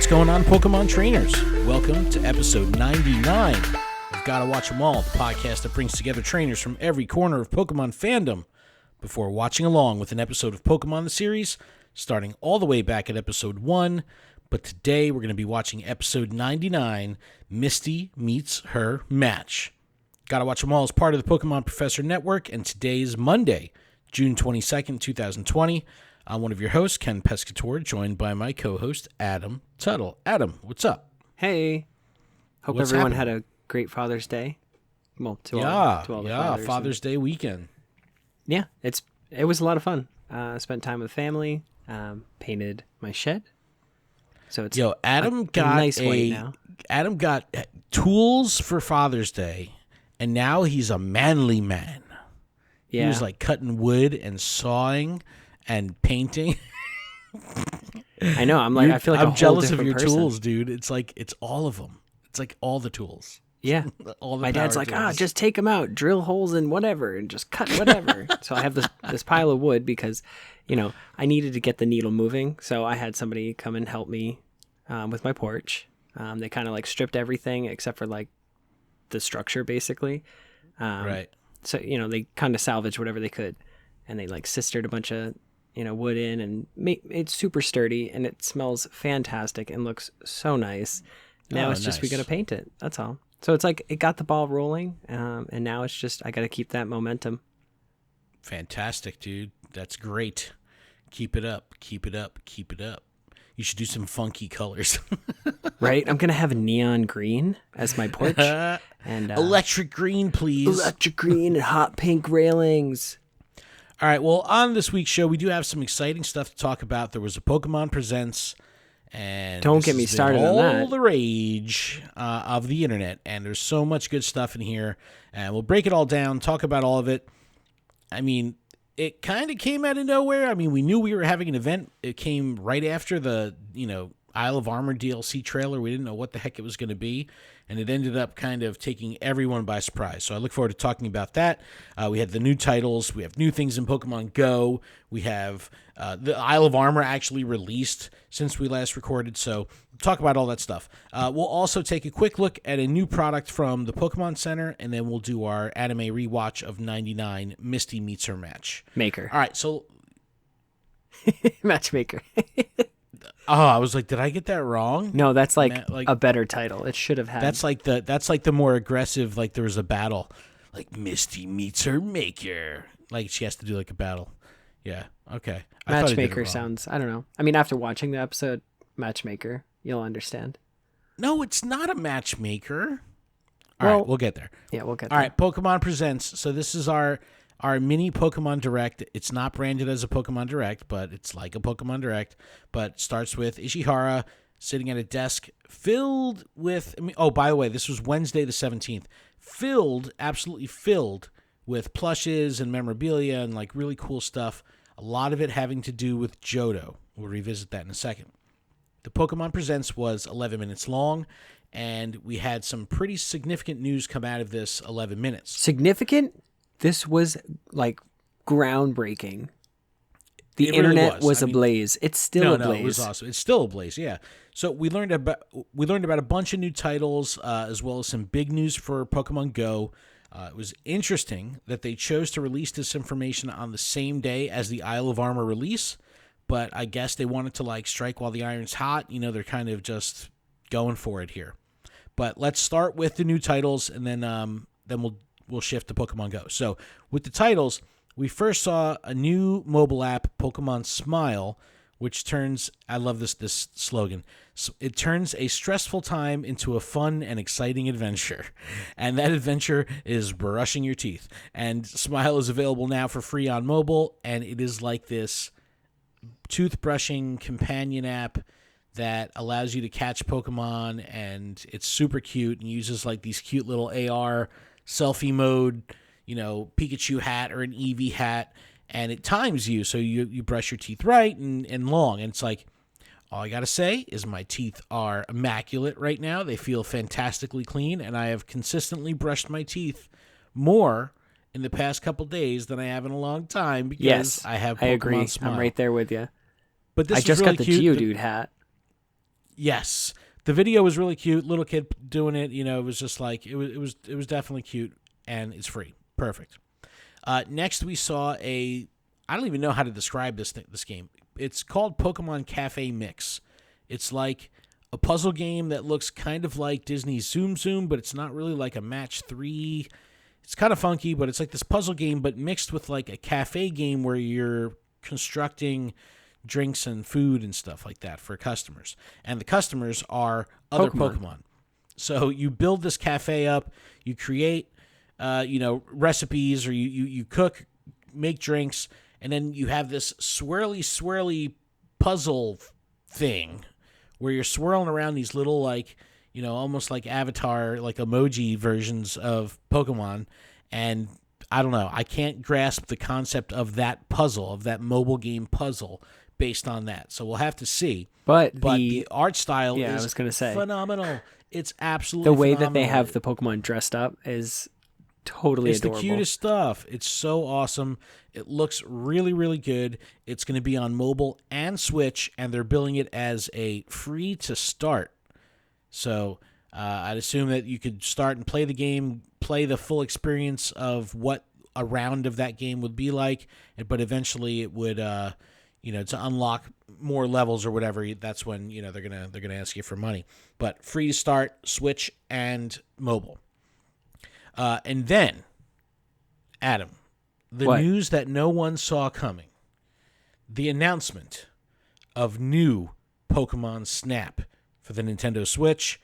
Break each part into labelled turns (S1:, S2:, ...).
S1: going on, Pokemon trainers? Welcome to episode 99 of Gotta Watch 'Em All, the podcast that brings together trainers from every corner of Pokemon fandom before watching along with an episode of Pokemon the series, starting all the way back at episode 1. But today we're going to be watching episode 99, Misty Meets Her Match. Gotta Watch 'Em All is part of the Pokemon Professor Network, and today is Monday, June 22nd, 2020. I'm one of your hosts, Ken Pescatore, joined by my co-host, Adam Tuttle. Adam, what's up?
S2: Hey. Hope
S1: What's
S2: everyone
S1: happening?
S2: had a great Father's Day. Well, to all the fathers.
S1: Father's Day weekend.
S2: Yeah, it was a lot of fun. Spent time with family, painted my shed. So it's
S1: Adam
S2: a
S1: got
S2: nice white now.
S1: Adam got tools for Father's Day, and now he's a manly man.
S2: Yeah.
S1: He was like cutting wood and sawing and painting.
S2: I know. I feel like
S1: I'm
S2: a whole
S1: jealous of
S2: different
S1: your
S2: person.
S1: tools, dude. It's like it's all of them. It's like all the tools.
S2: Yeah.
S1: All the
S2: My dad's
S1: power
S2: like,
S1: tools.
S2: just take them out, drill holes in whatever, and just cut whatever. So I have this pile of wood because, I needed to get the needle moving. So I had somebody come and help me with my porch. They kind of like stripped everything except for like the structure, basically.
S1: Right.
S2: So, they kind of salvaged whatever they could. And they like sistered a bunch of, wood in and it's super sturdy and it smells fantastic and looks so nice. Now it's just we got to paint it. That's all. So it's like it got the ball rolling, and now it's just I got to keep that momentum.
S1: Fantastic, dude. That's great. Keep it up. Keep it up. Keep it up. You should do some funky colors.
S2: Right? I'm gonna have neon green as my porch and
S1: Electric green, please.
S2: electric green and hot pink railings.
S1: All right, well, on this week's show, we do have some exciting stuff to talk about. There was a Pokemon Presents, and
S2: Don't
S1: this
S2: get me
S1: has been
S2: started on that.
S1: all the rage of the internet, and there's so much good stuff in here, and we'll break it all down, talk about all of it. I mean, it kind of came out of nowhere. I mean, we knew we were having an event. It came right after the, Isle of Armor DLC trailer. We didn't know what the heck it was going to be, and it ended up kind of taking everyone by surprise. So I look forward to talking about that. We had the new titles. We have new things in Pokemon GO. We have the Isle of Armor actually released since we last recorded, so we'll talk about all that stuff. We'll also take a quick look at a new product from the Pokemon Center, and then we'll do our anime rewatch of 99, Misty Meets Her Match.
S2: Maker.
S1: All right, so...
S2: Matchmaker.
S1: Oh, I was like, did I get that wrong?
S2: No, that's like a better title. It should have had.
S1: That's like the more aggressive, like there was a battle. Like Misty meets her maker. Like she has to do like a battle. Yeah. Okay.
S2: Matchmaker sounds, I don't know. I mean, after watching the episode, Matchmaker, you'll understand.
S1: No, it's not a matchmaker. All right, we'll get there.
S2: Yeah, we'll get
S1: All
S2: there.
S1: right, Pokemon Presents. So this is our mini Pokemon Direct. It's not branded as a Pokemon Direct, but it's like a Pokemon Direct. But it starts with Ishihara sitting at a desk filled with... oh, by the way, this was Wednesday the 17th. Absolutely filled with plushes and memorabilia and like really cool stuff. A lot of it having to do with Johto. We'll revisit that in a second. The Pokemon Presents was 11 minutes long, and we had some pretty significant news come out of this 11 minutes.
S2: Significant? This was like groundbreaking. The
S1: It
S2: internet
S1: really
S2: was ablaze. It's still ablaze.
S1: No, it was awesome. It's still ablaze, yeah. So we learned about a bunch of new titles, as well as some big news for Pokemon GO. It was interesting that they chose to release this information on the same day as the Isle of Armor release, but I guess they wanted to like strike while the iron's hot. They're kind of just going for it here. But let's start with the new titles, and then we'll shift to Pokemon GO. So with the titles, we first saw a new mobile app, Pokémon Smile, which turns, I love this slogan, it turns a stressful time into a fun and exciting adventure. And that adventure is brushing your teeth. And Smile is available now for free on mobile, and it is like this toothbrushing companion app that allows you to catch Pokemon, and it's super cute and uses like these cute little AR selfie mode, Pikachu hat or an Eevee hat, and it times you, so you brush your teeth right and long, and it's like, all I gotta say is my teeth are immaculate right now. They feel fantastically clean, and I have consistently brushed my teeth more in the past couple days than I have in a long time because I have Pokemon
S2: agree.
S1: Smile.
S2: I'm right there with you.
S1: But this
S2: I just
S1: really
S2: got the
S1: cute.
S2: Geodude hat.
S1: Yes. The video was really cute. Little kid doing it. It was just like it was definitely cute, and it's free. Perfect. Next, we saw I don't even know how to describe this game. It's called Pokémon Cafe Mix. It's like a puzzle game that looks kind of like Disney's Zoom Zoom, but it's not really like a match 3. It's kind of funky, but it's like this puzzle game, but mixed with like a cafe game where you're constructing drinks and food and stuff like that for customers. And the customers are other Pokemon. So you build this cafe up, you create recipes, or you cook, make drinks, and then you have this swirly puzzle thing where you're swirling around these little almost like avatar, like emoji versions of Pokemon. And I don't know, I can't grasp the concept of that puzzle, of that mobile game puzzle based on that. So we'll have to see. But the art style is
S2: I was gonna say,
S1: phenomenal. It's absolutely
S2: the way
S1: phenomenal.
S2: that they have the Pokemon dressed up is totally adorable.
S1: It's the cutest stuff. It's so awesome. It looks really, really good. It's going to be on mobile and Switch, and they're billing it as a free to start. So I'd assume that you could start and play the game, play the full experience of what a round of that game would be like, but eventually it would, to unlock more levels or whatever, that's when they're gonna ask you for money. But free to start, Switch and mobile. And then, Adam, the news that no one saw coming, the announcement of new Pokémon Snap for the Nintendo Switch.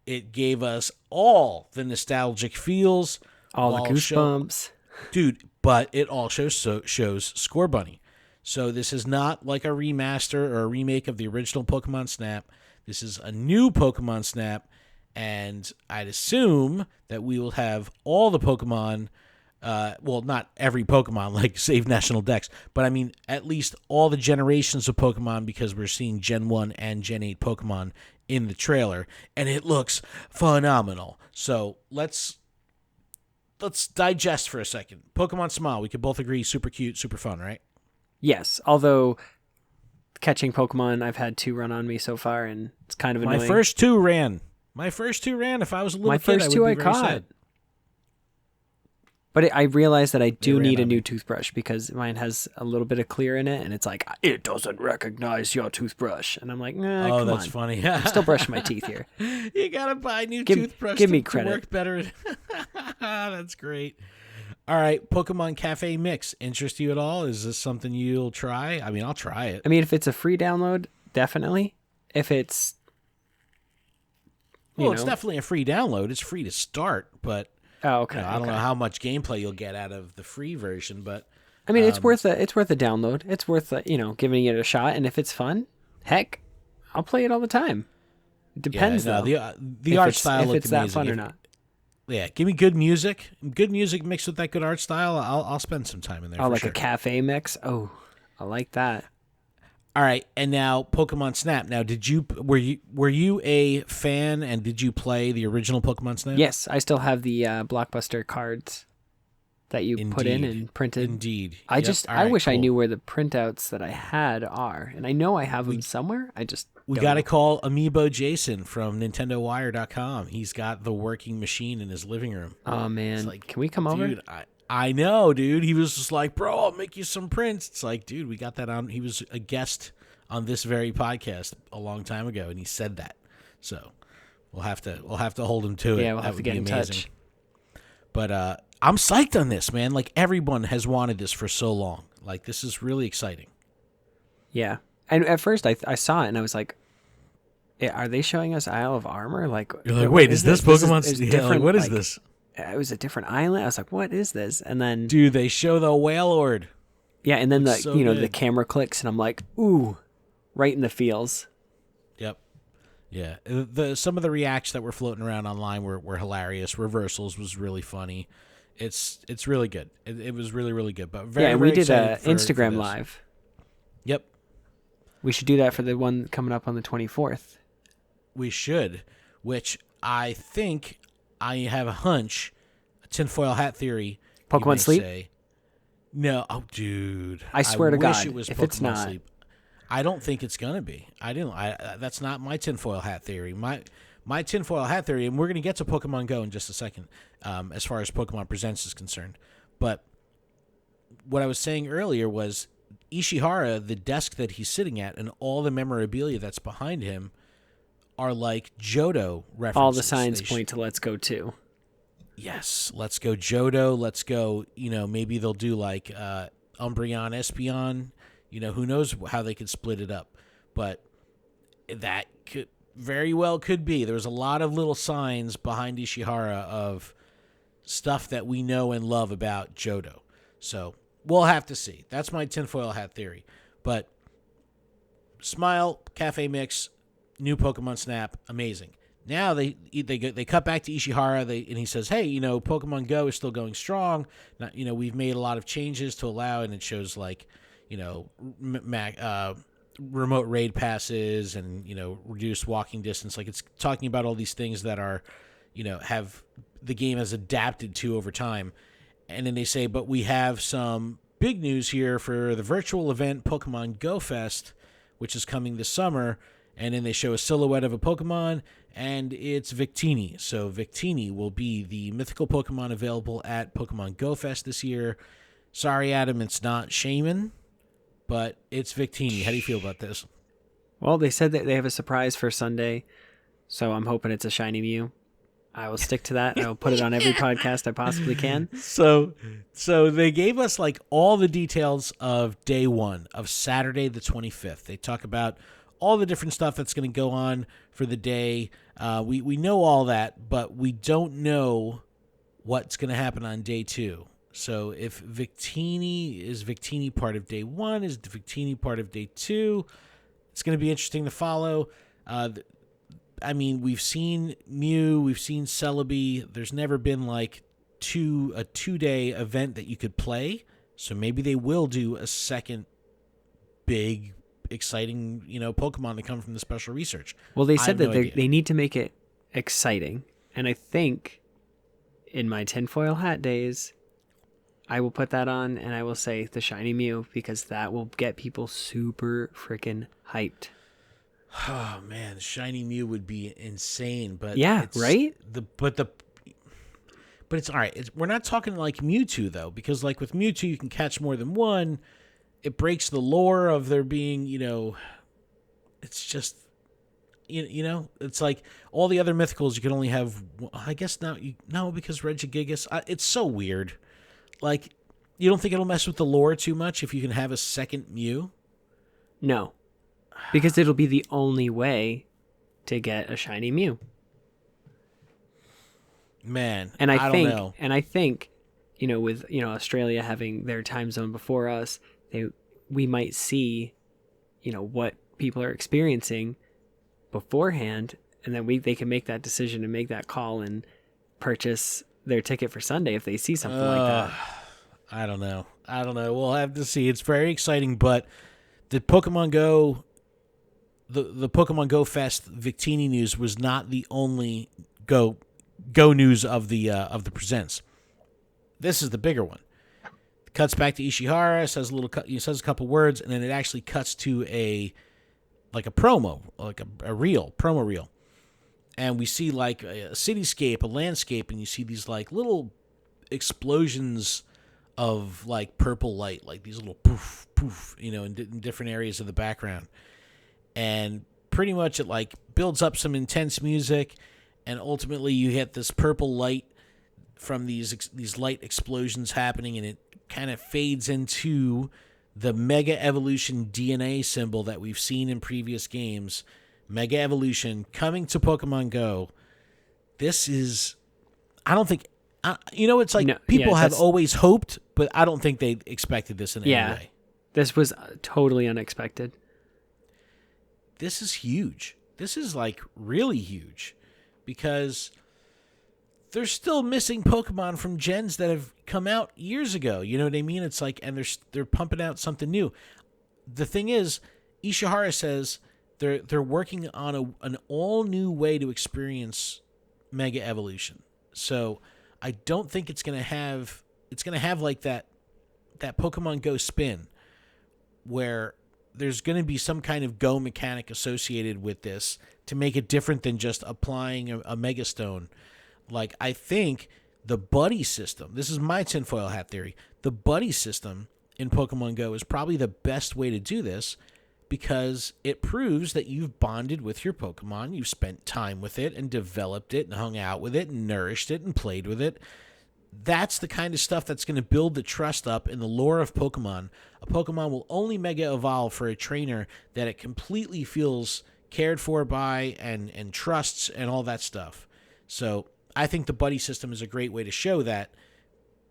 S1: It gave us all the nostalgic feels.
S2: All the goosebumps.
S1: Dude, but it also shows Score Bunny. So this is not like a remaster or a remake of the original Pokemon Snap. This is a new Pokemon Snap. And I'd assume that we will have all the Pokemon, not every Pokemon, like save National Dex, but I mean at least all the generations of Pokemon, because we're seeing Gen 1 and Gen 8 Pokemon in the trailer, and it looks phenomenal. So let's digest for a second. Pokemon Smile, we could both agree, super cute, super fun, right?
S2: Yes, although catching Pokemon, I've had 2 run on me so far, and it's kind of annoying.
S1: My first two ran. If I was a little kid,
S2: first two
S1: I would be very sad.
S2: But I realized that I do need a new toothbrush, because mine has a little bit of clear in it, and it's like, it doesn't recognize your toothbrush. And I'm like, nah,
S1: that's funny.
S2: I'm still brushing my teeth here.
S1: You got to buy a new toothbrush
S2: give me
S1: to
S2: credit.
S1: work better. That's great. All right, Pokemon Cafe Mix. Interest you at all? Is this something you'll try? I mean, I'll try it.
S2: I mean, if it's a free download, definitely. If it's...
S1: it's definitely a free download. It's free to start, but
S2: I don't
S1: know how much gameplay you'll get out of the free version. But
S2: I mean, it's worth a download. It's worth giving it a shot. And if it's fun, heck, I'll play it all the time. It depends though.
S1: The art style looks amazing. If it's that fun or not.
S2: Yeah,
S1: give me good music mixed with that good art style. I'll spend some time in there.
S2: A cafe mix. Oh, I like that.
S1: All right, and now Pokemon Snap. Now, were you a fan, and did you play the original Pokemon Snap?
S2: Yes, I still have the Blockbuster cards that you put in and printed.
S1: Indeed.
S2: I wish I knew where the printouts that I had are, and I know I have them somewhere.
S1: We got to call Amiibo Jason from NintendoWire.com. He's got the working machine in his living room.
S2: Oh man, can we come over?
S1: Dude, I know, dude. He was just like, bro, I'll make you some prints. It's like, dude, we got that on. He was a guest on this very podcast a long time ago, and he said that. So we'll have to hold him to it.
S2: Yeah, we'll have to get in touch.
S1: But I'm psyched on this, man. Like, everyone has wanted this for so long. Like, this is really exciting.
S2: Yeah. And at first I saw it and I was like, are they showing us Isle of Armor? Like,
S1: you're like, wait, is this Pokemon? What is this?
S2: It was a different island. I was like, what is this? And then,
S1: dude, they show the Wailord.
S2: Yeah, and then the camera clicks, and I'm like, ooh, right in the feels.
S1: Yep. Yeah. Some of the reacts that were floating around online were hilarious. Reversals was really funny. It's really good. It was really, really good. But very,
S2: we
S1: very
S2: did an Instagram live.
S1: Yep.
S2: We should do that for the one coming up on the 24th.
S1: We should, which I think I have a hunch, a tinfoil hat theory.
S2: Pokemon Sleep?
S1: No. Oh, dude.
S2: I swear to God,
S1: it was
S2: if
S1: Pokemon
S2: it's not.
S1: Sleep. I don't think it's gonna be. That's not my tinfoil hat theory. My tinfoil hat theory, and we're gonna get to Pokemon Go in just a second, as far as Pokemon Presents is concerned. But what I was saying earlier was Ishihara, the desk that he's sitting at, and all the memorabilia that's behind him are like Johto references.
S2: All the signs point to Let's Go 2.
S1: Yes, Let's Go Johto. Let's go. Maybe they'll do like Umbreon, Espeon. Who knows how they could split it up. But that could very well could be. There's a lot of little signs behind Ishihara of stuff that we know and love about Johto. So we'll have to see. That's my tinfoil hat theory. But Smile, Cafe Mix, new Pokemon Snap, amazing. Now they cut back to Ishihara, and he says, "Hey, Pokemon Go is still going strong. Not, we've made a lot of changes to allow," and it shows like, remote raid passes and reduced walking distance. Like it's talking about all these things that are, have the game has adapted to over time. And then they say, but we have some big news here for the virtual event Pokemon Go Fest, which is coming this summer. And then they show a silhouette of a Pokemon, and it's Victini. So Victini will be the mythical Pokemon available at Pokemon Go Fest this year. Sorry, Adam, it's not Shaman, but it's Victini. How do you feel about this?
S2: Well, they said that they have a surprise for Sunday, so I'm hoping it's a shiny Mew. I will stick to that. I will put it on every podcast I possibly can.
S1: So they gave us like all the details of day one of Saturday the 25th. They talk about all the different stuff that's going to go on for the day. We know all that, but we don't know what's going to happen on day two. So if Victini part of day one? Is Victini part of day two? It's going to be interesting to follow. We've seen Mew, we've seen Celebi. There's never been like a 2-day event that you could play. So maybe they will do a second big, exciting, Pokemon that come from the special research.
S2: Well, they said that they need to make it exciting. And I think in my tinfoil hat days, I will put that on and I will say the shiny Mew, because that will get people super freaking hyped.
S1: Oh man, the shiny Mew would be insane, but
S2: yeah, right.
S1: But it's all right. We're not talking like Mewtwo though, because like with Mewtwo you can catch more than one. It breaks the lore of there being, it's just, it's like all the other mythicals you can only have. I guess now because Regigigas. It's so weird. Like, you don't think it'll mess with the lore too much if you can have a second Mew?
S2: No. Because it'll be the only way to get a shiny Mew.
S1: Man,
S2: and I
S1: don't know.
S2: And I think, with Australia having their time zone before us, we might see, what people are experiencing beforehand, and then they can make that decision and make that call and purchase their ticket for Sunday if they see something like that.
S1: I don't know. We'll have to see. It's very exciting, but the Pokemon Go. The Pokemon Go Fest Victini news was not the only Go news of the presents. This is the bigger one. It cuts back to Ishihara, says a couple words, and then it actually cuts to a promo, like a promo reel, and we see like a cityscape, a landscape, and you see these like little explosions of like purple light, like these little poof poof, in different areas of the background. And pretty much it like builds up some intense music, and ultimately you get this purple light from these light explosions happening, and it kind of fades into the Mega Evolution DNA symbol that we've seen in previous games. Mega Evolution coming to Pokemon Go. This is, I don't think, it's like people have always hoped, but I don't think they expected this in any way.
S2: This was totally unexpected.
S1: This is huge. This is like really huge, because they're still missing Pokemon from gens that have come out years ago. You know what I mean? It's like, and they're pumping out something new. The thing is, Ishihara says they're working on an all new way to experience Mega Evolution. So I don't think it's gonna have like that Pokemon Go spin where there's going to be some kind of Go mechanic associated with this to make it different than just applying a Mega Stone. Like, I think the buddy system, this is my tinfoil hat theory, the buddy system in Pokemon Go is probably the best way to do this because it proves that you've bonded with your Pokemon, you've spent time with it and developed it and hung out with it and nourished it and played with it. That's the kind of stuff that's going to build the trust up in the lore of Pokemon. A Pokemon will only Mega Evolve for a trainer that it completely feels cared for by and trusts and all that stuff. So I think the buddy system is a great way to show that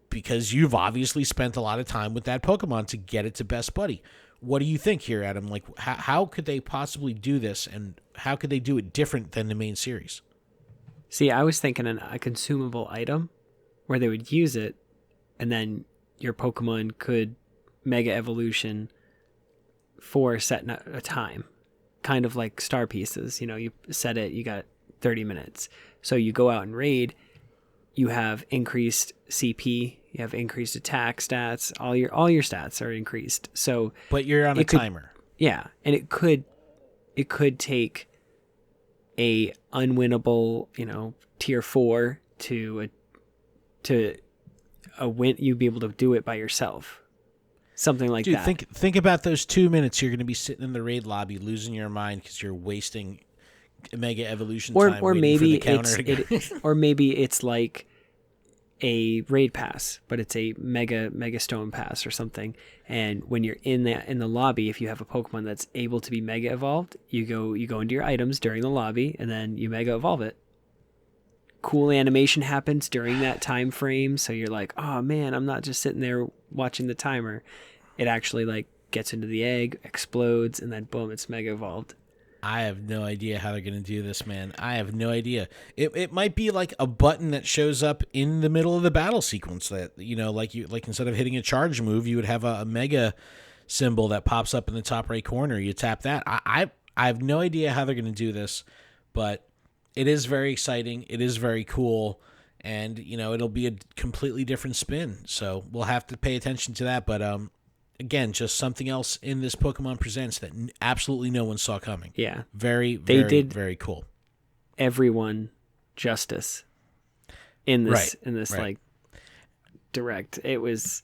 S1: because you've obviously spent a lot of time with that Pokemon to get it to Best Buddy. What do you think here, Adam? Like, how could they possibly do this, and how could they do it different than the main series?
S2: See, I was thinking a consumable item where they would use it, and then your Pokemon could Mega Evolution for a set a time. Kind of like star pieces. You know, you set it, you got 30 minutes. So you go out and raid, you have increased CP, you have increased attack stats, all your stats are increased. So
S1: but you're on a timer.
S2: Yeah, and it could take a unwinnable, tier 4 to a win. You'd be able to do it by yourself. Something like that.
S1: Think about those 2 minutes you're going to be sitting in the raid lobby losing your mind because you're wasting Mega Evolution time
S2: or
S1: maybe
S2: for the counter or maybe it's like a raid pass, but it's a mega stone pass or something. And when you're in the lobby, if you have a Pokemon that's able to be Mega Evolved, you go into your items during the lobby and then you Mega Evolve it. Cool animation happens during that time frame, so you're like, oh man, I'm not just sitting there watching the timer. It actually like gets into the egg, explodes, and then boom, it's Mega Evolved.
S1: I have no idea how they're going to do this, man. I have no idea. It might be like a button that shows up in the middle of the battle sequence that, like instead of hitting a charge move, you would have a mega symbol that pops up in the top right corner. You tap that. I have no idea how they're going to do this, but it is very exciting. It is very cool. And, it'll be a completely different spin. So we'll have to pay attention to that. But, again, just something else in this Pokemon Presents that absolutely no one saw coming.
S2: Yeah.
S1: Very cool.
S2: Everyone justice in this,
S1: right.
S2: like direct. It was,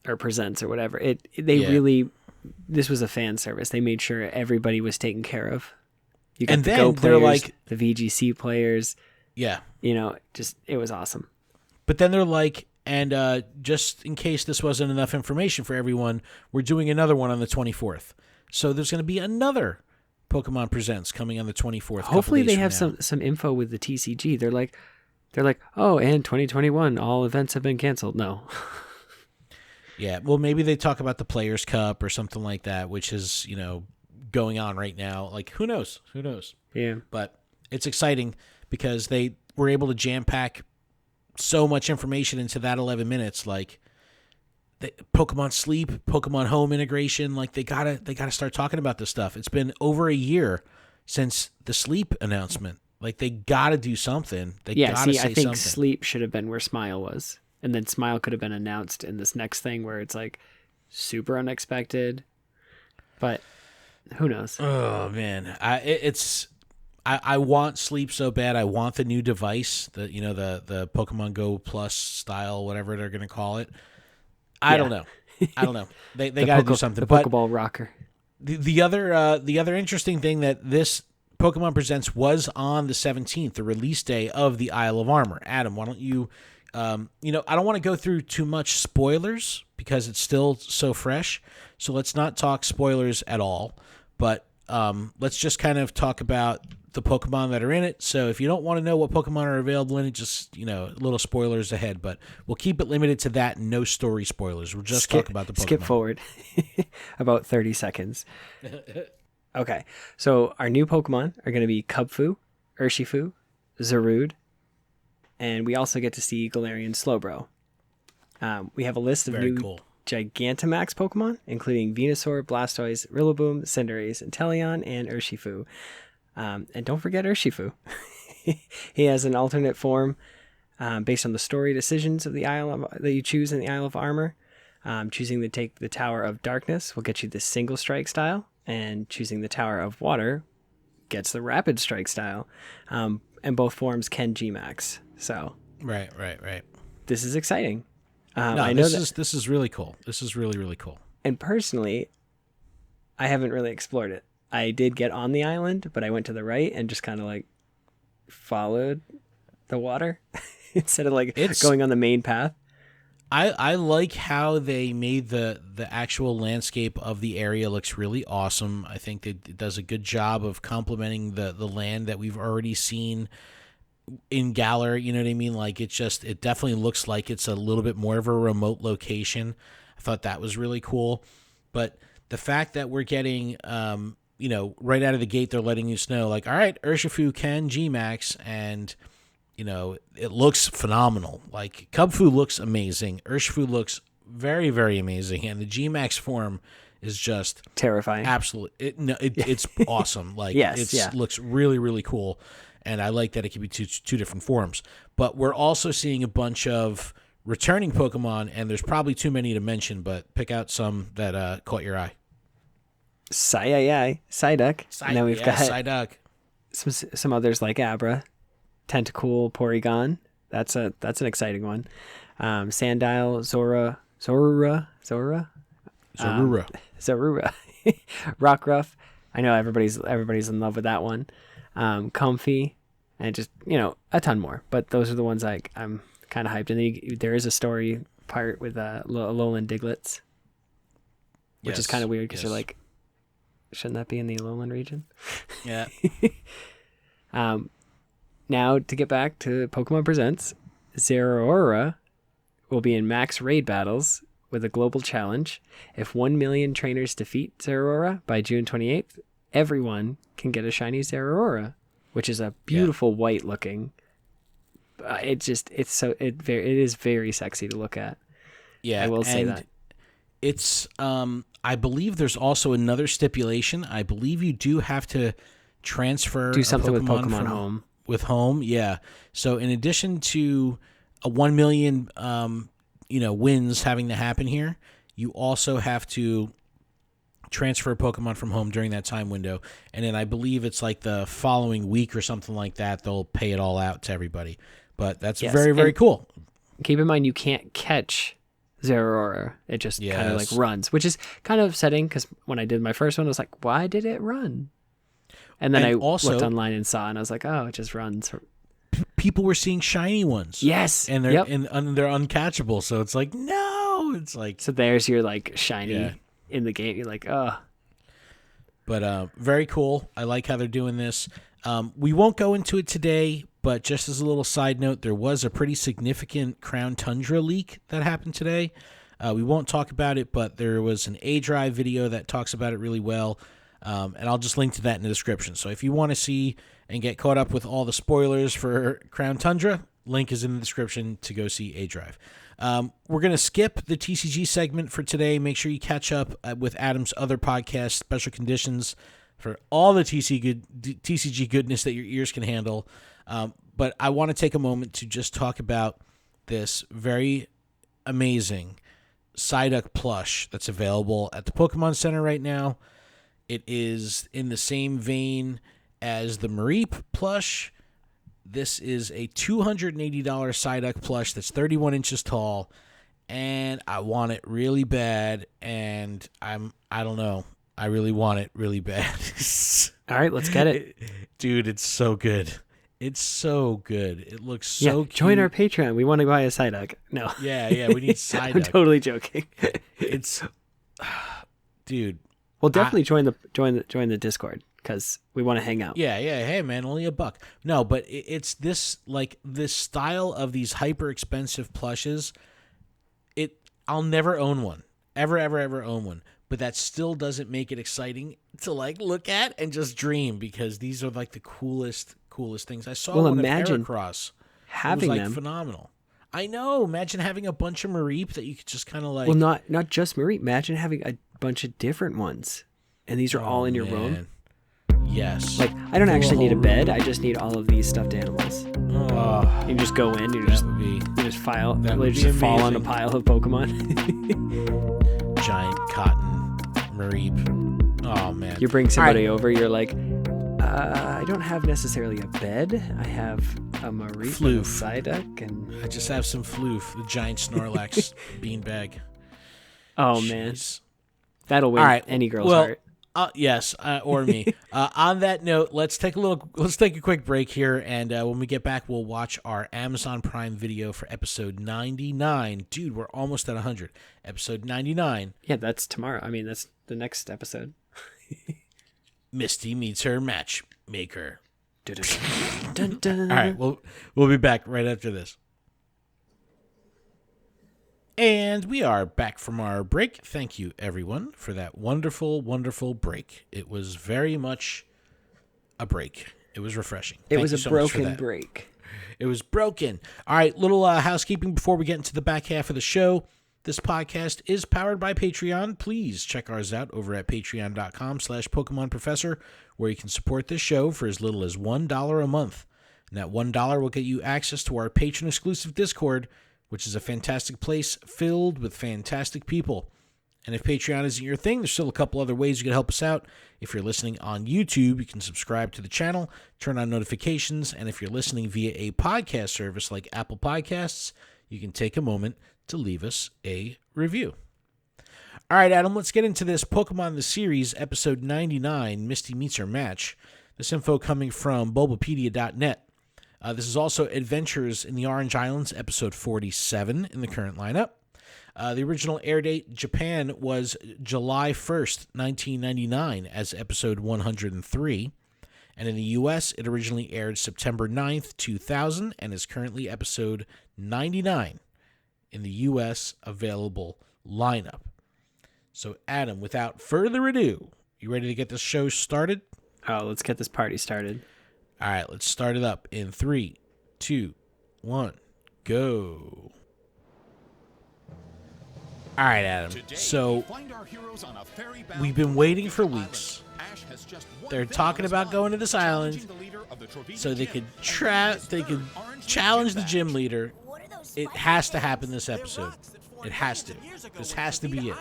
S2: or Presents or whatever. Really, this was a fan service. They made sure everybody was taken care of. You got
S1: and
S2: the
S1: then
S2: Go players,
S1: they're like
S2: the VGC players.
S1: Yeah.
S2: It was awesome.
S1: But then they're like, and just in case this wasn't enough information for everyone, we're doing another one on the 24th. So there's going to be another Pokemon Presents coming on the 24th.
S2: Hopefully they have some info with the TCG. They're like, oh, and 2021, all events have been canceled. No.
S1: Yeah, well, maybe they talk about the Players' Cup or something like that, which is, going on right now. Like, who knows?
S2: Yeah.
S1: But it's exciting because they were able to jam-pack so much information into that 11 minutes. Like, Pokemon Sleep, Pokemon Home integration, like they gotta start talking about this stuff. It's been over a year since the Sleep announcement. Like, they gotta do something. They gotta say
S2: I think
S1: something.
S2: Sleep should have been where Smile was. And then Smile could have been announced in this next thing where it's like super unexpected. But who knows?
S1: Oh man, I want Sleep so bad. I want the new device, the Pokemon Go Plus style, whatever they're gonna call it. I don't know. They got to do something.
S2: The Pokeball rocker.
S1: The other interesting thing that this Pokemon Presents was on the 17th, the release day of the Isle of Armor. Adam, why don't you? I don't want to go through too much spoilers because it's still so fresh. So let's not talk spoilers at all. But let's just kind of talk about the Pokemon that are in it. So if you don't want to know what Pokemon are available in it, just, little spoilers ahead. But we'll keep it limited to that and no story spoilers. We'll just talk about the Pokemon.
S2: Skip forward about 30 seconds. Okay, so our new Pokemon are going to be Cubfu, Urshifu, Zarude, and we also get to see Galarian Slowbro. We have a list of new Gigantamax Pokemon, including Venusaur, Blastoise, Rillaboom, Cinderace, Inteleon, and Urshifu. And don't forget Urshifu. He has an alternate form based on the story decisions of the that you choose in the Isle of Armor. Choosing to take the Tower of Darkness will get you the single strike style, and choosing the Tower of Water gets the rapid strike style. And both forms can G-Max. So
S1: right.
S2: this is exciting.
S1: This is really cool. This is really, really cool.
S2: And personally, I haven't really explored it. I did get on the island, but I went to the right and just kind of like followed the water instead of like going on the main path.
S1: I like how they made the actual landscape of the area looks really awesome. I think it does a good job of complementing the land that we've already seen in Galar. You know what I mean? Like it definitely looks like it's a little bit more of a remote location. I thought that was really cool. But the fact that we're getting, right out of the gate, they're letting you know, like, all right, Urshifu can G-Max, and it looks phenomenal. Like, Cubfu looks amazing. Urshifu looks very, very amazing. And the G-Max form is just
S2: terrifying.
S1: Absolutely. It's awesome. Like, looks really, really cool. And I like that it can be two different forms. But we're also seeing a bunch of returning Pokemon, and there's probably too many to mention, but pick out some that caught your eye.
S2: Psyduck. And then we've got
S1: Psyduck.
S2: Some others like Abra. Tentacool, Porygon. That's an exciting one. Sandile, Zorua. Rockruff. I know everybody's in love with that one. Comfy, and just a ton more. But those are the ones I'm kind of hyped. And then there is a story part with Alolan Diglets, which is kind of weird because you're like, shouldn't that be in the Alolan region?
S1: Yeah.
S2: Now, to get back to Pokemon Presents, Zeraora will be in max raid battles with a global challenge. If 1 million trainers defeat Zeraora by June 28th, everyone can get a shiny Zeraora, which is a beautiful white looking. It is very sexy to look at.
S1: Yeah,
S2: I will say that.
S1: It's I believe there's also another stipulation. I believe you do have to do
S2: something with Pokemon Home.
S1: With Home, yeah. So in addition to a 1 million wins having to happen here, you also have to transfer Pokemon from Home during that time window. And then I believe it's like the following week or something like that, they'll pay it all out to everybody. But that's very, very cool.
S2: Keep in mind you can't catch Zeraora. It just kind of like runs, which is kind of upsetting because when I did my first one, I was like, why did it run? And then I also looked online and saw, and I was like, oh, it just runs.
S1: People were seeing shiny ones.
S2: Yes.
S1: And they're and they're uncatchable. So it's like, no. It's like,
S2: so there's your like shiny in the game. You're like, oh.
S1: But very cool. I like how they're doing this. We won't go into it today, but just as a little side note, there was a pretty significant Crown Tundra leak that happened today. We won't talk about it, but there was an A-Drive video that talks about it really well. And I'll just link to that in the description. So if you want to see and get caught up with all the spoilers for Crown Tundra, link is in the description to go see A-Drive. We're going to skip the TCG segment for today. Make sure you catch up with Adam's other podcast, Special Conditions, for all the TCG goodness that your ears can handle. But I want to take a moment to just talk about this very amazing Psyduck Plush that's available at the Pokemon Center right now. It is in the same vein as the Mareep plush. This is a $280 Psyduck plush that's 31 inches tall, and I want it really bad, and I don't know. I really want it really bad.
S2: All right, let's get it.
S1: Dude, it's so good. It's so good. It looks so cute.
S2: Join our Patreon. We want to buy a Psyduck. No.
S1: Yeah, we need Psyduck.
S2: I'm totally joking.
S1: It's dude.
S2: Well, definitely join the Discord because we want to hang out.
S1: Yeah. Hey, man, only $1. No, but it's this style of these hyper expensive plushes. I'll never own one, ever own one. But that still doesn't make it exciting to like look at and just dream, because these are like the coolest things. I saw one of Heracross.
S2: Having
S1: it was
S2: them
S1: phenomenal. I know. Imagine having a bunch of Mareep that you could just kind of like.
S2: Well, not just Mareep. Imagine having a bunch of different ones, and these are all in your room.
S1: Yes.
S2: Like, I don't actually need a bed. I just need all of these stuffed animals.
S1: Oh,
S2: You just go in. You
S1: that
S2: just
S1: would be
S2: fall on a
S1: amazing.
S2: pile of Pokemon.
S1: Giant cotton Mareep. Oh man.
S2: You bring somebody over. You're like, I don't have necessarily a bed. I have a Mareep, and a
S1: Floof.
S2: Psyduck, and
S1: I just have some floof, the giant Snorlax beanbag.
S2: oh man,
S1: Jeez.
S2: that'll win
S1: All right.
S2: any girl's
S1: Well,
S2: heart.
S1: Yes, or me. On that note, let's take a quick break here, and when we get back, we'll watch our Amazon Prime video for episode 99. Dude, we're almost at 100. Episode 99.
S2: Yeah, that's tomorrow. I mean, that's the next episode.
S1: Misty meets her matchmaker.
S2: Dun, dun.
S1: All right, we'll be back right after this. And we are back from our break. Thank you, everyone, for that wonderful, wonderful break. It was very much a break. It was refreshing.
S2: It
S1: Thank
S2: was
S1: you
S2: a
S1: so much for
S2: broken
S1: that.
S2: break.
S1: It was broken. All right, little housekeeping before we get into the back half of the show. This podcast is powered by Patreon. Please check ours out over at patreon.com/Pokemon Professor, where you can support this show for as little as $1 a month. And that $1 will get you access to our patron-exclusive Discord, which is a fantastic place filled with fantastic people. And if Patreon isn't your thing, there's still a couple other ways you can help us out. If you're listening on YouTube, you can subscribe to the channel, turn on notifications, and if you're listening via a podcast service like Apple Podcasts, you can take a moment to leave us a review. All right, Adam, let's get into this Pokemon the Series, episode 99, Misty Meets Her Match. This info coming from Bulbapedia.net. This is also Adventures in the Orange Islands, episode 47 in the current lineup. The original air date, Japan, was July 1st, 1999, as episode 103. And in the U.S., it originally aired September 9th, 2000, and is currently episode 99 in the U.S. available lineup. So, Adam, without further ado, you ready to get this show started?
S2: Oh, let's get this party started.
S1: All right, let's start it up in 3, 2, 1, go. All right, Adam. So we've been waiting for weeks. They're talking about going to this island so they could challenge the gym leader. It has to happen this episode. It has to. This has to be it.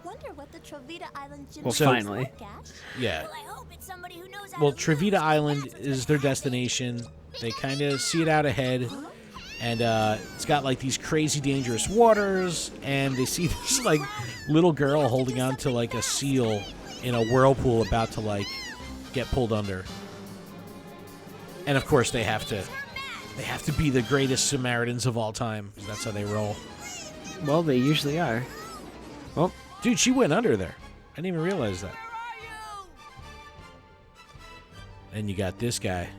S3: Wonder what the Travita Island gym
S2: Well,
S3: is
S2: finally.
S3: like, Ash.
S1: Yeah.
S3: Well, I hope it's somebody who knows how
S1: Well,
S3: to live
S1: Travita
S3: with
S1: Island
S3: fast
S1: is their destination. They kind of see it out ahead. And it's got, like, these crazy dangerous waters. And they see this, like, little girl holding on to, like, a seal in a whirlpool about to, like, get pulled under. And, of course, they have to be the greatest Samaritans of all time. 'Cause that's how they roll.
S2: Well, they usually are. Well,
S1: Dude, she went under there. I didn't even realize that. And you got this guy.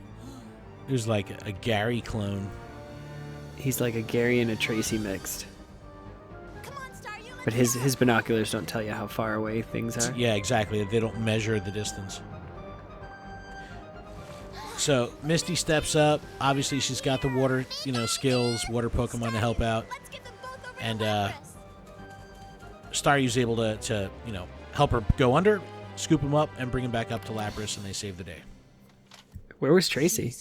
S1: Who's like a Gary clone.
S2: he's like a Gary and a Tracy mixed.
S3: Come on, Star, you
S2: But his binoculars don't tell you how far away things are.
S1: Yeah, exactly. They don't measure the distance. So Misty steps up. Obviously, she's got the water, skills, water Pokemon to help out.
S3: Let's get them both over
S1: And
S3: to
S1: Staryu's able to help her go under, scoop him up, and bring him back up to Lapras, and they save the day.
S2: Where was Tracy?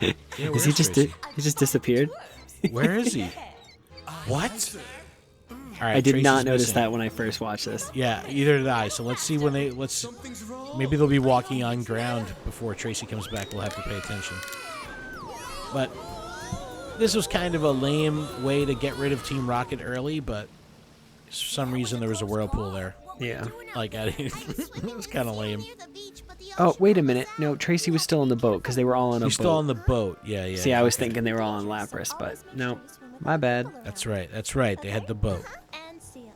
S1: Yeah,
S2: Is he just he just disappeared?
S1: Where is he? What? All right,
S2: I did
S1: Tracy's
S2: not notice
S1: missing.
S2: that when I first watched this.
S1: Yeah, either did I. So let's see when maybe they'll be walking on ground before Tracy comes back. We'll have to pay attention. But this was kind of a lame way to get rid of Team Rocket early, but for some reason there was a whirlpool there.
S2: Yeah.
S1: Like, it was kind of lame.
S3: near the beach, but the
S2: Oh,
S3: ocean
S2: wait a minute. No, Tracy was still on the boat because they were all on a
S1: He's
S2: boat.
S1: still on the boat. Yeah.
S2: See, I was thinking they were all on Lapras, but no, my bad.
S1: That's right. They had the boat.
S3: and seal.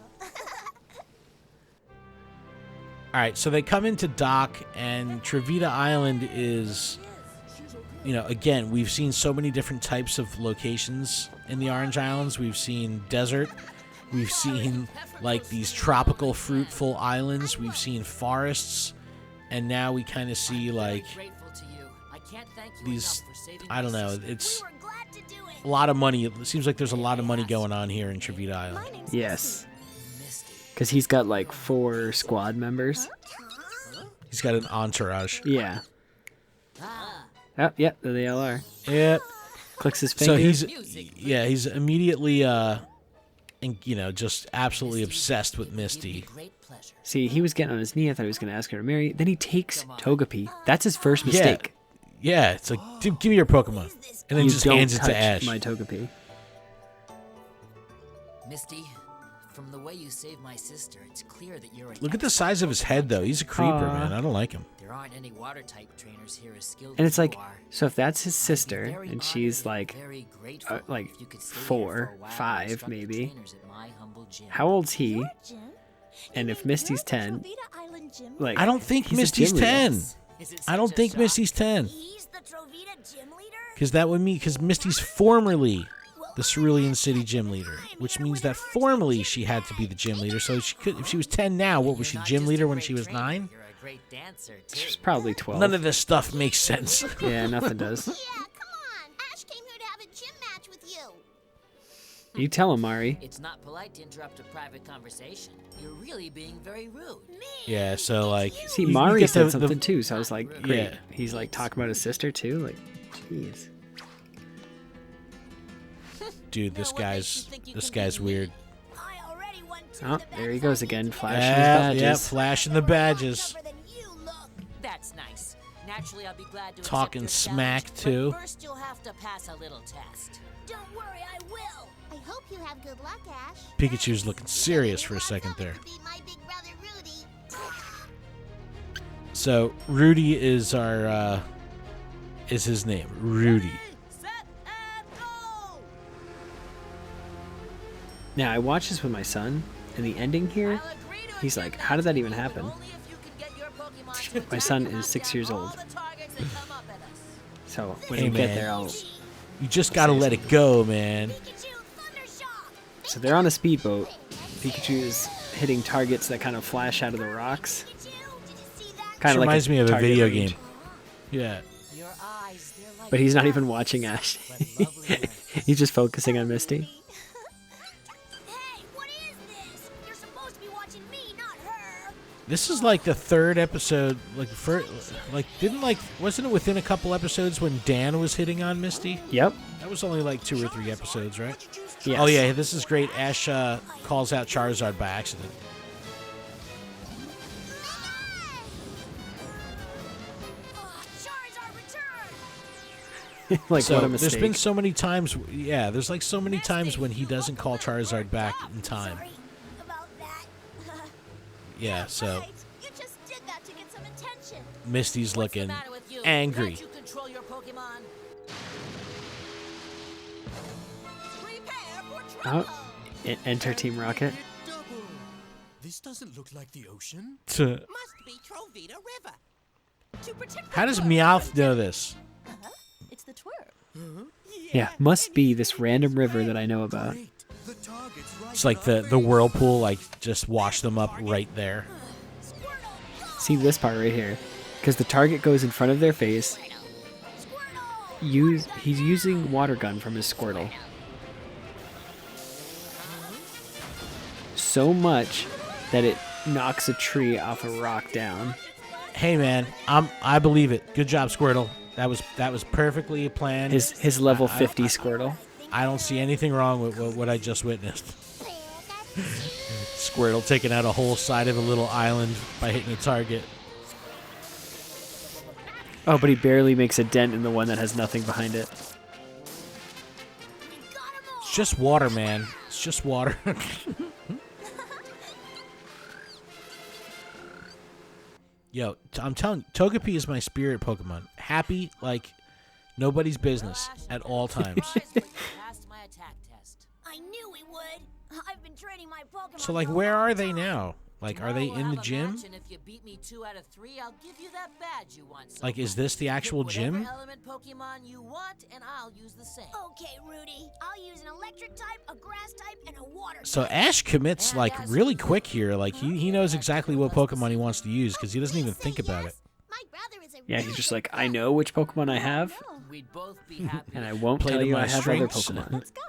S1: All right, so they come into dock, and Travita Island is, again, we've seen so many different types of locations in the Orange Islands. We've seen desert. We've seen, like, these tropical fruitful islands. We've seen forests. And now we kind of see, like, these, I don't know, it's
S3: We were glad to do it.
S1: a lot of money. It seems like there's a lot of money going on here in Travita Island.
S3: My name's
S2: Yes. Because he's got like 4 squad members.
S1: He's got an entourage.
S2: Yeah. Oh, yeah, there they all are.
S1: Yep.
S2: Clicks his
S1: So
S2: finger.
S1: he's immediately just absolutely obsessed with Misty.
S2: See, he was getting on his knee. I thought he was going to ask her to marry. Then he takes Togepi. That's his first mistake.
S1: Yeah, it's like, give me your Pokemon. And then
S2: You
S1: just
S2: don't
S1: hands it
S2: touch
S1: to Ash.
S2: my Togepi.
S4: Misty, from the way you saved my sister, it's clear that you're an
S1: Look at the size of his head, though. He's a creeper, man. I don't like him.
S4: There aren't any water type trainers here as skilled
S2: And
S4: as
S2: it's like,
S4: you are.
S2: so if that's his sister,
S4: Very
S2: and she's
S4: honored
S2: like,
S4: and very grateful
S2: like
S4: if you could stay here
S2: 4,
S4: for a while and
S2: 5
S4: instruct the
S2: maybe.
S4: trainers at my humble gym.
S2: How old's he?
S3: Your gym?
S2: And
S3: You
S2: if
S3: mean
S2: Misty's
S3: you're
S2: 10,
S3: the Trovita Island gym
S2: like,
S1: I don't think
S2: he's a
S1: Misty's
S2: gym leader.
S1: 10.
S4: Is it
S1: I don't
S4: such a
S1: think
S4: shock?
S1: Misty's 10.
S3: He's the Trovita gym leader?
S1: Because Misty's formerly the Cerulean City gym leader, which means that formerly she had to be the gym leader. So she could, if she was 10 now, what was she,
S4: You're not
S1: gym
S4: just a
S1: leader when
S4: great
S1: she was
S4: trainer,
S1: 9?
S4: You're a great dancer, too.
S2: She's probably 12.
S1: None of this stuff makes sense.
S2: Yeah, nothing does.
S3: Yeah, come on. Ash came here to have a gym match with you.
S2: You tell him, Mari.
S4: It's not polite to interrupt a private conversation. You're really being very rude.
S1: Yeah, so like,
S2: See,
S1: you
S2: Mari
S1: get
S2: said
S1: the-
S2: something too, so I was like, great.
S1: Yeah.
S2: He's like talking about his sister too. Like, jeez.
S1: Dude, this guy's weird.
S3: I already won two
S2: Oh,
S3: of the
S2: there he
S3: battles
S2: goes
S3: I
S2: again,
S3: can
S2: flashing
S3: win.
S2: his badges.
S1: Yeah, flashing the badges.
S3: Tougher than you look.
S4: That's nice. Naturally, I'll be glad to
S1: Talking
S4: accept your
S1: smack,
S4: challenge,
S1: too.
S4: But first, you'll have to pass a little test.
S3: Don't worry, I will. I hope you have good luck, Ash.
S1: Pikachu's looking serious for a second there.
S3: To beat my big brother Rudy.
S1: So Rudy is is his name, Rudy.
S4: Set and go!
S2: Now I watched this with my son, and the ending here,
S4: I'll agree to
S2: he's
S4: a
S2: like,
S4: gym
S2: how did that
S4: match,
S2: even
S4: but
S2: happen?
S4: only if you can get your Pokemon to
S2: My
S4: attack
S2: son
S4: and
S2: is 6
S4: knock
S2: years
S4: down
S2: old.
S4: all the targets that come up at us.
S2: So when
S1: Hey,
S2: you get
S1: man.
S2: there, I'll.
S1: You just gotta let it go, man.
S3: Pikachu, Thunder Shock.
S2: So they're on a speedboat. Pikachu is hitting targets that kind of flash out of the rocks.
S3: Pikachu, did you see that?
S2: Kind of like
S1: Reminds me of a
S2: target
S1: video
S2: range.
S1: game. Yeah.
S4: Your eyes, they're like
S2: But he's not even
S4: diamonds,
S2: watching Ash.
S4: but lovely eyes.
S2: He's just focusing on Misty.
S3: Hey, what is this? You're supposed to be watching me, not her.
S1: This is like the third episode. Wasn't it within a couple episodes when Dan was hitting on Misty?
S2: Yep.
S1: That was only like 2 or 3 episodes, right?
S2: Yes.
S1: Oh yeah, this is great. Ash calls out Charizard by accident.
S3: Oh, Charizard return.
S2: Like
S1: So
S2: what a mistake.
S1: there's been so many times. Yeah, there's like so many times when he doesn't call Charizard back in time.
S3: Sorry about that.
S1: Yeah, so
S3: Right, you just did that to get some attention.
S1: Misty's
S4: What's the
S1: looking
S4: matter with you?
S1: angry.
S4: Can't you control your Pokemon?
S3: Prepare for
S2: Oh,
S3: trouble.
S2: enter Team Rocket.
S5: Double. This doesn't look like the ocean.
S3: Must be Trovita River. To protect
S1: How does Meowth know this?
S3: It's the twerp.
S2: Yeah, must be this random river that I know about.
S5: Great. The target's right
S1: It's like the whirlpool, like just washed them up right there.
S2: See this part right here. Because the target goes in front of their face. He's using water gun from his Squirtle. So much that it knocks a tree off a rock down.
S1: Hey man, I believe it. Good job, Squirtle. That was perfectly planned.
S2: His level 50 Squirtle.
S1: I don't see anything wrong with what I just witnessed. Squirtle taking out a whole side of a little island by hitting a target.
S2: Oh, but he barely makes a dent in the one that has nothing behind it.
S1: It's just water, man. It's just water. Yo, I'm telling you, Togepi is my spirit Pokemon. Happy like nobody's business at all times.
S4: Surprised when you passed my attack test.
S3: I knew we would. I've been training my Pokemon.
S1: So like,
S3: for a
S1: where
S3: long
S1: are they
S3: time.
S1: now? Like, are they
S4: Tomorrow
S1: in
S4: we'll
S1: the
S4: have a
S1: gym?
S4: match, and if you beat me 2 out of 3, I'll give you that badge you want. So
S1: Like, is
S4: far.
S1: this the actual
S4: Pick whatever
S1: gym?
S4: element Pokemon you want, and I'll use the same.
S3: Okay, Rudy. I'll use an electric type, a grass type, and a water
S1: So
S3: type.
S1: Ash commits like really quick here. Like he knows exactly what Pokemon he wants to use because he doesn't even think about it.
S3: My brother is a
S2: Yeah,
S3: really
S2: he's just
S3: good
S2: like, I
S3: cook.
S2: know which Pokemon I have,
S3: Oh,
S4: We'd both be happy.
S2: and I won't
S1: Play
S2: tell
S1: to
S2: you
S1: my
S2: I have other
S1: strengths.
S2: Pokemon.
S3: let's go.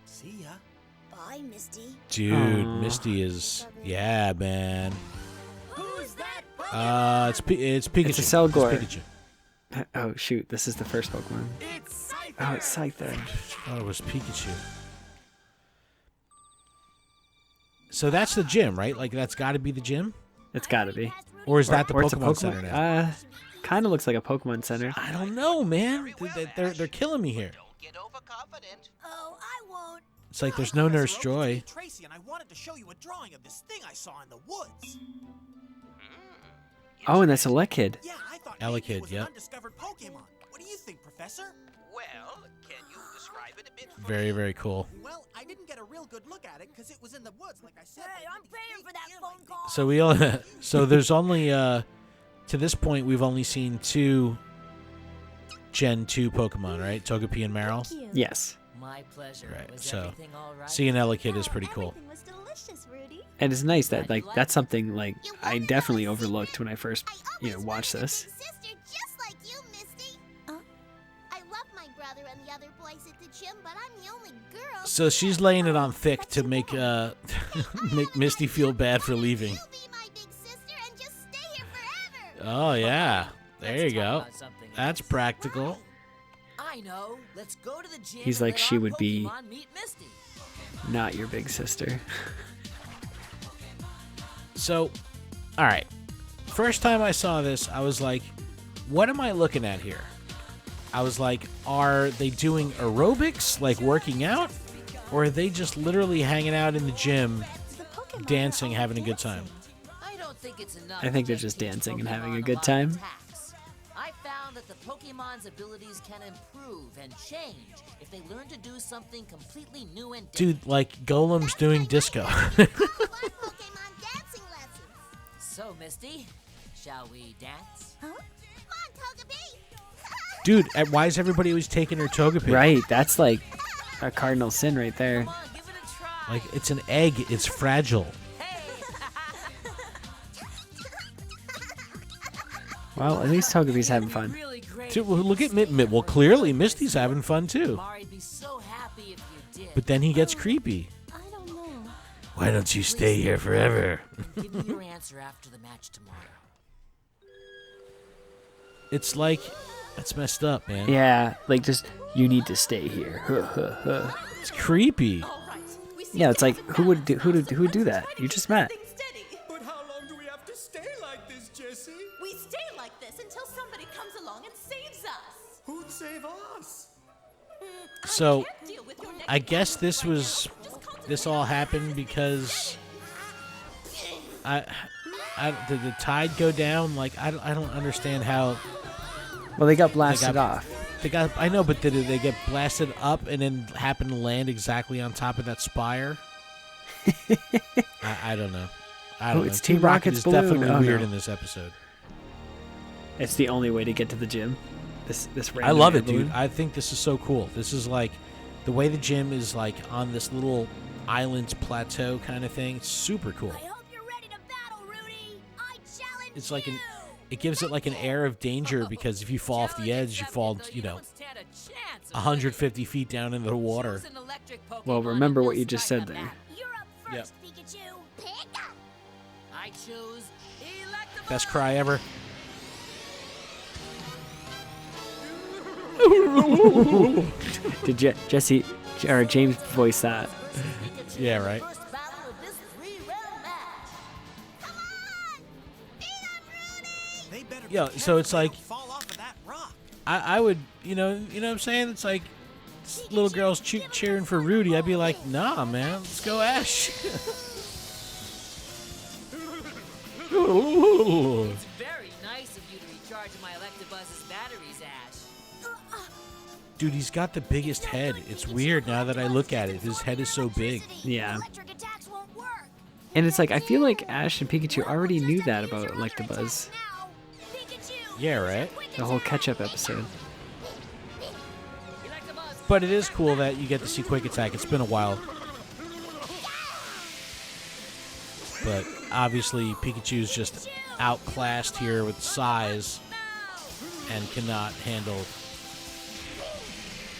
S5: See ya.
S3: Bye, Misty.
S1: Dude,
S2: Aw.
S1: Misty is... Yeah, man.
S3: Who's that?
S1: It's Pikachu.
S2: It's a Selgor.
S1: It's Pikachu.
S2: Oh shoot, this is the first Pokemon.
S5: It's
S2: Oh, it's Scyther.
S1: Oh, it was Pikachu. So that's the gym, right? Like, that's got to be the gym?
S2: It's gotta be.
S1: Or is that the
S2: Or it's a
S1: Pokemon Center now?
S2: Kind of looks like a Pokemon Center.
S1: I don't know, man. They're killing me here.
S6: Don't get overconfident.
S3: Oh, I won't.
S1: It's like there's no Nurse Joy.
S5: Tracy, and I wanted to show you a drawing of this thing I saw in the woods.
S2: Oh, and that's a Lekid.
S5: Yeah, I thought
S1: Elekid,
S5: maybe it was
S1: yep.
S5: an undiscovered Pokemon. What do you think, Professor?
S6: Well, can you describe it a bit for
S1: Very,
S6: me?
S1: very cool.
S5: Well, I didn't get a real good look at it because it was in the woods, like I said.
S3: Hey, I'm paying for that phone call.
S1: So we all. So there's only to this point we've only seen 2 Gen 2 Pokemon, right? Togepi and Marill.
S2: Yes.
S4: My pleasure.
S1: Right,
S4: Was
S1: so
S4: everything all right?
S1: seeing Elekid is pretty cool.
S3: Everything was delicious, Rudy.
S2: And it's nice that like that's something like I definitely overlooked when I first watched this.
S3: Sister just like you, Misty. I love my brother and the other boys at the gym, but I'm the only girl.
S1: So she's laying it on thick to make make Misty feel bad for leaving.
S3: You be my big sister and just stay here forever.
S1: Oh yeah, there
S4: Let's
S1: you
S4: talk
S1: go.
S4: about something
S1: That's
S4: else.
S1: practical.
S4: I know. Let's go to the gym.
S2: He's
S4: and
S2: like
S4: let
S2: she
S4: our
S2: would be-
S4: Pokemon meet Misty.
S2: Not your big sister.
S1: So, all right. First time I saw this, I was like, what am I looking at here? I was like, are they doing aerobics, like working out? Or are they just literally hanging out in the gym, dancing, having a good time?
S4: I don't think it's enough.
S2: I think
S4: to
S2: they're just
S4: teach
S2: dancing and
S4: Pokemon
S2: having a
S4: lot
S2: good
S4: of
S2: time.
S4: attacks. I found that the Pokemon's abilities can improve and change if they learn to do something completely new and different.
S1: Dude, like Golem's doing disco.
S3: I love Pokemon dancing lessons.
S4: So, Misty, shall we dance?
S3: Huh? Come on, Togepi.
S1: Dude, why is everybody always taking her Togepi?
S2: Right, that's like a cardinal sin right there.
S4: Come on, give it a try.
S1: Like, it's an egg. It's fragile.
S4: Hey!
S2: Well, at least Togepi's having fun.
S4: Really great.
S1: Dude, well, look at Well, clearly Misty's having fun, too.
S4: Mari'd be so happy if you did.
S1: But then he gets creepy.
S3: I don't know.
S1: Why don't you stay here forever?
S4: Give me your answer after the match tomorrow.
S1: It's like, it's messed up, man.
S2: Yeah, like just you need to stay here.
S1: It's creepy.
S2: Yeah, it's like who would do that? You just met.
S5: But how long do we have to stay like this, Jesse?
S7: We stay like this until somebody comes along and saves us.
S5: Who'd save us?
S1: So,
S7: Deal with your next
S1: I guess this all happened because did the tide go down? Like, I don't understand how
S2: Well, they got blasted off.
S1: they got. I know, but did they get blasted up and then happen to land exactly on top of that spire? I don't know. I don't know.
S2: It's Team Rocket's
S1: is
S2: balloon.
S1: definitely
S2: Oh,
S1: weird
S2: no.
S1: in this episode.
S2: It's the only way to get to the gym. This
S1: I
S2: random
S1: love
S2: air
S1: it, dude.
S2: balloon.
S1: I think this is so cool. This is like the way the gym is like on this little island plateau kind of thing. It's super cool.
S3: I hope you're ready to battle, Rudy. I challenge
S1: It's like
S3: you.
S1: it gives it like an air of danger because if you fall off the edge, you fall,
S4: Though
S1: you know,
S4: don't stand a chance of
S1: 150 feet down into the water.
S4: Choose an electric Pokemon
S2: Well, remember
S4: and
S2: what
S4: we'll
S2: you just
S4: start
S2: said
S4: the
S2: there.
S4: battle.
S3: You're up first, Pikachu. Pick up.
S4: I choose Electabuzz.
S1: Best cry ever.
S2: Did Jesse or James voice that?
S4: Pikachu
S1: Yeah,
S4: in the
S1: right.
S4: first battle of this 3-round match.
S3: Come on. Beat him, Rudy.
S5: They better
S1: Yeah,
S5: be
S1: so it's
S5: careful they
S1: like-
S5: don't fall off of that rock.
S1: I would, you know what I'm saying? It's like little girls cheering for Rudy. I'd be like, nah, man, let's go, Ash.
S4: It's very nice of you to recharge my Electabuzz's batteries, Ash.
S1: Dude, he's got the biggest head. It's weird now that I look at it. His head is so big.
S2: Yeah.
S3: Electric attacks won't work.
S2: And it's like I feel like Ash and Pikachu already knew that about Electabuzz.
S3: Now, Pikachu.
S1: Yeah, right?
S2: The whole catch-up episode.
S4: Electabuzz.
S1: But it is cool that you get to see Quick Attack. It's been a while. But obviously, Pikachu's just outclassed here with size and cannot handle.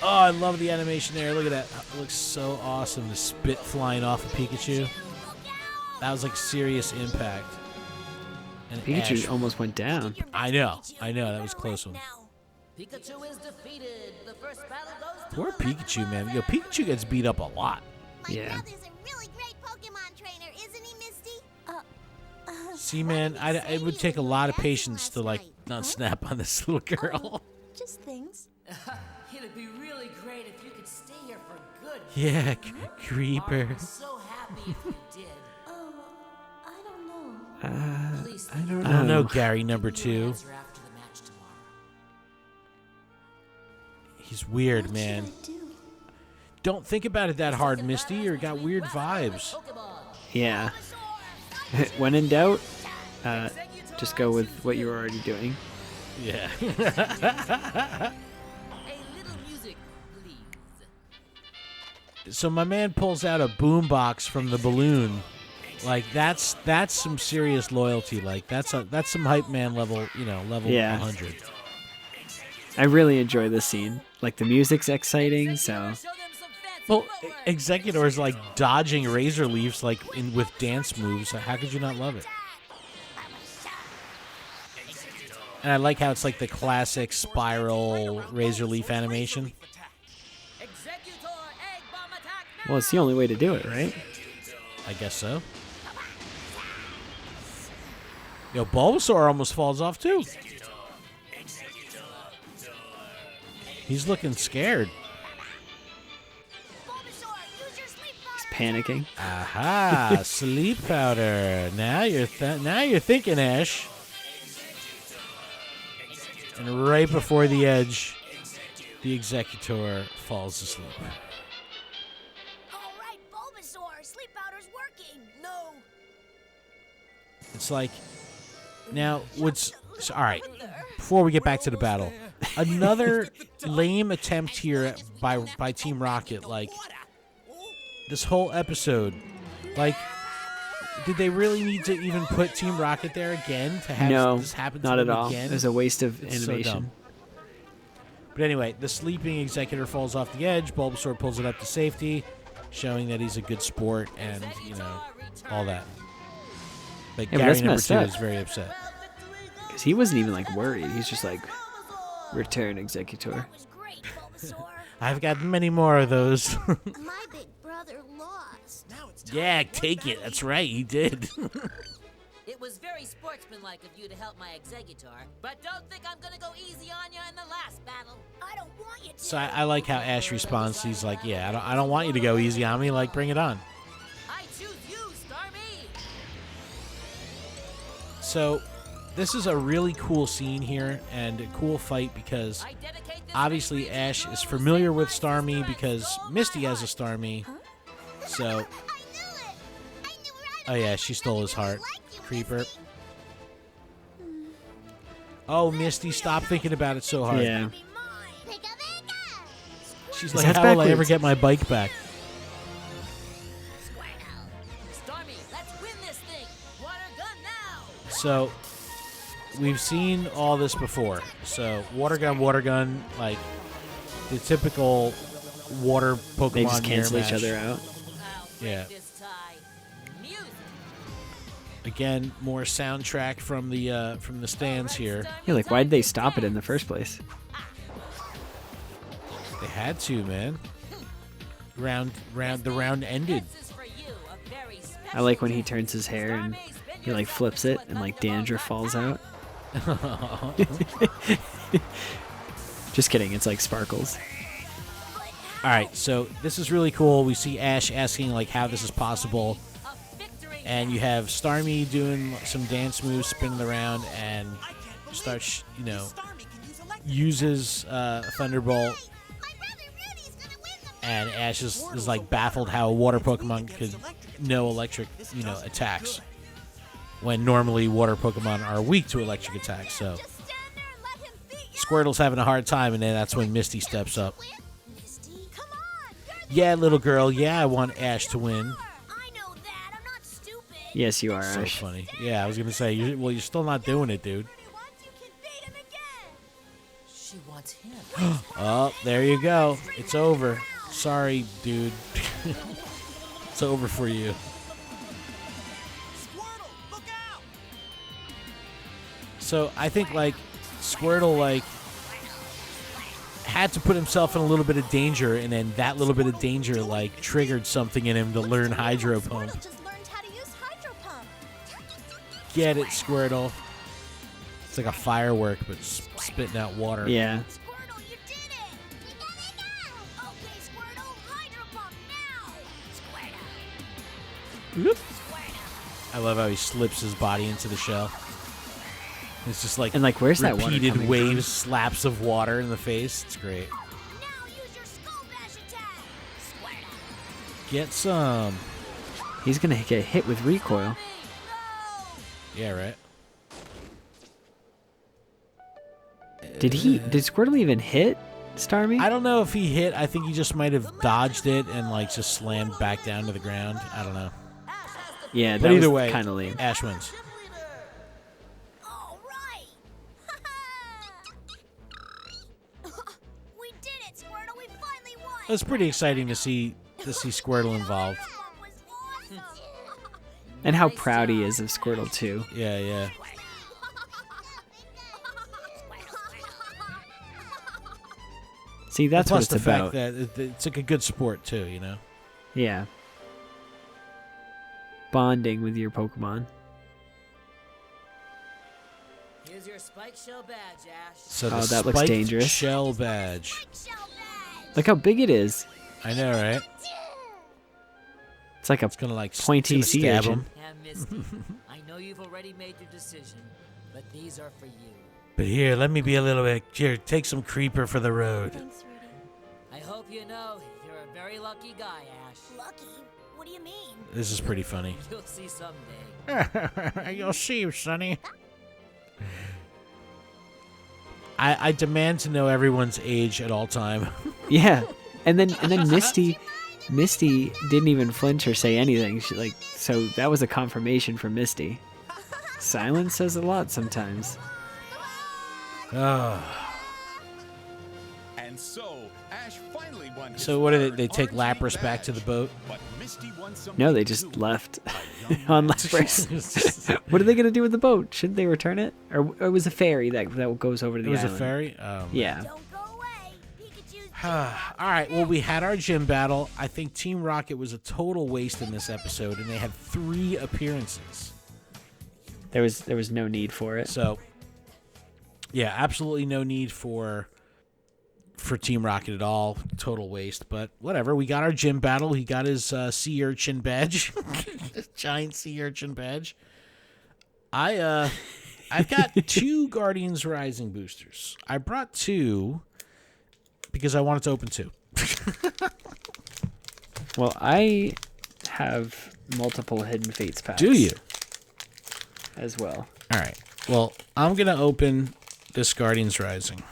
S1: Oh, I love the animation there. Look at that. It looks so awesome. The spit flying off of Pikachu. That was like serious impact. And
S2: Pikachu
S1: Ash,
S2: almost went down.
S1: I know. That was a close one.
S4: Pikachu is defeated. The first battle goes to
S1: Poor
S4: the
S1: Pikachu, man. Yo, Pikachu gets beat up a lot.
S3: My
S2: Yeah.
S3: brother's a really great Pokemon trainer, isn't he, Misty?
S1: See, man, it would take a lot of patience to like not snap on this little girl.
S3: Just things.
S4: It'd be really great if you could stay here for good.
S1: Yeah, creeper.
S4: I'm so happy if you did.
S3: Oh, I don't know.
S4: Please
S2: I don't
S1: I don't know,
S2: know.
S1: Gary number 2.
S4: answer after the match tomorrow.
S1: He's weird,
S3: What
S1: man.
S3: should I do?
S1: Don't think about it that hard, Misty, or it got weird vibes.
S2: Yeah. When in doubt, just go with what you're already doing.
S1: Yeah.
S4: A little music, please.
S1: So my man pulls out a boombox from the balloon. Like that's some serious loyalty. Like that's some hype man level, level
S2: Yeah.
S1: 100.
S2: I really enjoy this scene. Like the music's exciting, so
S4: Show them some fancy
S1: Well,
S4: footwork.
S1: Executor's like dodging razor leaves like with dance moves. How could you not love it? And I like how it's like the classic spiral razor leaf animation.
S4: Executor egg bomb attack now.
S2: well, it's the only way to do it, right?
S1: I guess so. Yo, Bulbasaur almost falls off too. He's looking scared.
S3: Bulbasaur, use your sleep
S2: He's
S3: powder.
S2: panicking.
S1: Aha! Sleep powder. Now you're thinking, Ash. And right before the edge, the Executor falls asleep.
S3: All right, Bulbasaur, sleep powder's working. No.
S1: It's like now all right. Before we get back to the battle, another lame attempt here by Team Rocket. Like this whole episode, like. Did they really need to even put Team Rocket there again to have
S2: No,
S1: this happen to
S2: not
S1: them
S2: at all.
S1: again?
S2: It was a waste of
S1: It's so
S2: innovation.
S1: dumb. But anyway, the sleeping Executor falls off the edge. Bulbasaur pulls it up to safety, showing that he's a good sport and, all that. But
S2: Yeah, but
S1: Gary
S2: that's
S1: number
S2: messed
S1: 2
S2: up.
S1: is very upset.
S2: Because he wasn't even like worried. He's just like, return Executor.
S3: That was great, Bulbasaur.
S1: I've got many more of those.
S3: My big brother lost.
S5: Now it's time
S1: Yeah,
S5: to
S1: take it. That's right, he did.
S4: It was very sportsmanlike of you to help my Executor, but don't think I'm gonna go easy on you in the last battle.
S3: I don't want you to.
S1: So I like how Ash responds. He's like, yeah, I don't want you to go easy on me. Like, bring it on.
S4: I choose you, Starmie.
S1: So this is a really cool scene here and a cool fight because
S4: I dedicate this
S1: obviously
S4: victory to
S1: Ash
S4: you
S1: is
S4: who
S1: familiar with
S4: sacrificed
S1: Starmie
S4: your
S1: because
S4: soul
S1: Misty
S4: for
S1: has a
S4: mine.
S1: Starmie. So,
S3: I knew it. I knew right
S1: oh
S3: away.
S1: yeah, she stole his
S3: I really
S1: heart.
S3: like you,
S1: Creeper.
S3: Misty.
S1: Oh, Misty, stop thinking about it so hard.
S2: Yeah.
S3: Be mine. Pika pika.
S1: She's
S2: Is
S1: like,
S2: that
S1: how will I ever
S2: backwards?
S1: get my bike back?
S4: Starmie, let's win this thing. Water gun now.
S1: So, we've seen all this before. So, water gun, like the typical water Pokemon
S2: They just
S1: mirror
S2: cancel each
S1: match.
S2: other out.
S4: I'll
S1: Yeah.
S4: break this tie. Music.
S1: Again, more soundtrack from the stands here.
S2: Yeah, like, why did they stop it in the first place?
S1: They had to, man. The round ended.
S4: This is for you, a very
S2: I like when
S4: special
S2: he turns his hair and
S4: Starmie's been
S2: he
S4: your
S2: like flips it
S4: substitute
S2: and like
S4: with nothing
S2: dandruff
S4: longer.
S2: falls out. Just kidding, it's like sparkles.
S1: All right, so this is really cool. We see Ash asking like how this is possible,
S4: A victory
S1: and you have Starmie doing some dance moves, spinning around, and starts uses Thunderbolt,
S3: My brother Rudy's gonna win the
S1: and Ash is like baffled how a water Pokemon could know electric attacks when normally water Pokemon are weak to electric attacks. So
S3: Just stand there and let him beat you.
S1: Squirtle's having a hard time, and then that's when Misty steps up.
S3: Misty, come on. You're the
S1: Yeah, little girl. Yeah, I want Ash to win.
S3: I know that. I'm not stupid.
S2: Yes, you are,
S1: So
S2: Ash.
S1: funny. Yeah, I was gonna say. You're still not doing it, dude.
S3: Once you can beat him again.
S4: she wants him.
S1: Oh, there you go. It's over. Sorry, dude. It's over for you.
S5: Squirtle, look out!
S1: So I think like Squirtle like had to put himself in a little bit of danger, and then that little bit of danger like triggered something in him to learn Hydro Pump.
S3: Squirtle just learned how to use Hydro Pump.
S1: Get it, Squirtle. It's like a firework, but spitting out water.
S2: Yeah.
S3: Squirtle, you did it! We got it now! Okay, Squirtle, Hydro Pump now! Squirtle!
S1: Whoop. I love how he slips his body into the shell. It's just like,
S2: And like, where's that water
S1: repeated
S2: coming
S1: waves, slaps of water in the face. It's great.
S3: Now use your Skull Bash attack! Squirtle!
S1: Get some.
S2: He's gonna get hit with recoil.
S1: Yeah, right.
S2: Did Squirtle even hit Starmie?
S1: I don't know if he hit. I think he just might have dodged it and like just slammed back down to the ground. I don't know.
S2: Yeah,
S1: But
S2: that
S1: either
S2: was
S1: way,
S2: kind of lame.
S1: Ash wins.
S3: All right! We did it, Squirtle! We finally won!
S1: It was pretty exciting to see Squirtle involved.
S3: That was awesome!
S2: And how proud he is of Squirtle too.
S1: Yeah, yeah.
S2: See, that's what
S1: Plus
S2: it's
S1: the
S2: about.
S1: fact that it's like a good sport too, you know.
S2: Yeah. Bonding with your Pokemon.
S4: Here's your spike shell badge, Ash.
S1: So
S2: Oh,
S1: the
S2: that looks
S1: spiked
S2: dangerous.
S1: shell badge.
S3: Shell badge!
S2: Look how big it is.
S1: I know, right?
S2: It's like a
S1: It's gonna like
S2: Pointy
S1: it's gonna
S2: sea
S1: stab
S2: urchin.
S1: him.
S4: And Misty, I know you've already made your decision, but these are for you.
S1: But here, let me be a little bit. Here, take some creeper for the road.
S3: Thanks, Rudy.
S4: I hope you know you're a very lucky guy, Ash.
S3: Lucky? What do you mean?
S1: This is pretty funny.
S4: You'll see someday.
S1: You'll see, Sonny. I demand to know everyone's age at all time.
S2: Yeah. And then Misty didn't even flinch or say anything. So that was a confirmation for Misty. Silence says a lot sometimes.
S1: Oh.
S8: And so, Ash finally won his
S1: So what do
S8: third
S1: they take
S8: RG
S1: Lapras back to the
S8: badge.
S1: boat?
S8: But Misty won something
S2: No, they just
S8: too.
S2: left
S8: A young
S2: on
S8: man
S2: Lapras. What are they going to do with the boat? Shouldn't they return it? Or it was a ferry that goes over to the
S1: It was a
S2: island.
S1: ferry?
S2: Yeah.
S3: Don't go away. Pikachu's
S1: All right, well, we had our gym battle. I think Team Rocket was a total waste in this episode, and they had 3 appearances.
S2: There was no need for it.
S1: So, yeah, absolutely no need for Team Rocket at all. Total waste, but whatever. We got our gym battle. He got his sea urchin badge, giant sea urchin badge. I've got 2 Guardians Rising boosters. I brought 2 because I wanted to open 2.
S2: Well, I have multiple Hidden Fates packs.
S1: Do you?
S2: As well.
S1: All right. Well, I'm going to open this Guardians Rising,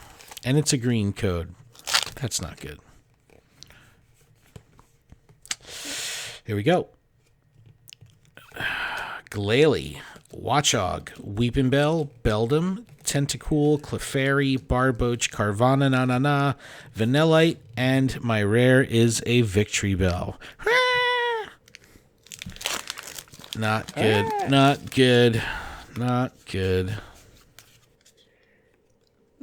S1: and it's a green code. That's not good. Here we go. Glalie, Watchog, Weepinbell, Beldum, Tentacool, Clefairy, Barboach, Carvana, Na, Vanillite, and my rare is a Victory Bell. Not good. Not good. Not good.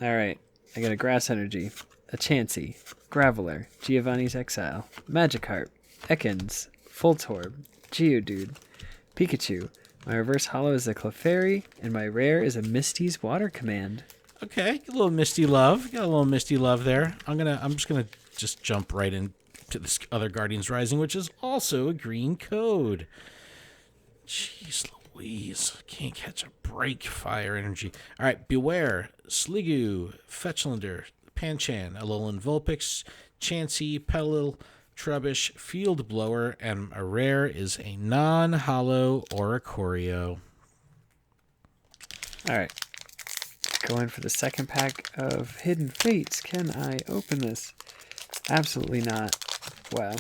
S2: All right. I got a Grass Energy, a Chansey, Graveler, Giovanni's Exile, Magikarp, Ekans, Voltorb, Geodude, Pikachu. My reverse holo is a Clefairy, and my rare is a Misty's Water Command.
S1: Okay, get a little Misty love. Got a little Misty love there. I'm just gonna jump right into this other Guardians Rising, which is also a green code. Jeez Louise, can't catch a break. Fire energy. All right, Beware, Sliggoo, Fetchlander, Panchan, Alolan Vulpix, Chansey, Petalil, Trubbish, Field Blower, and a rare is a non-holo Oricorio.
S2: All right. Going for the second pack of Hidden Fates. Can I open this? Absolutely not. Wow.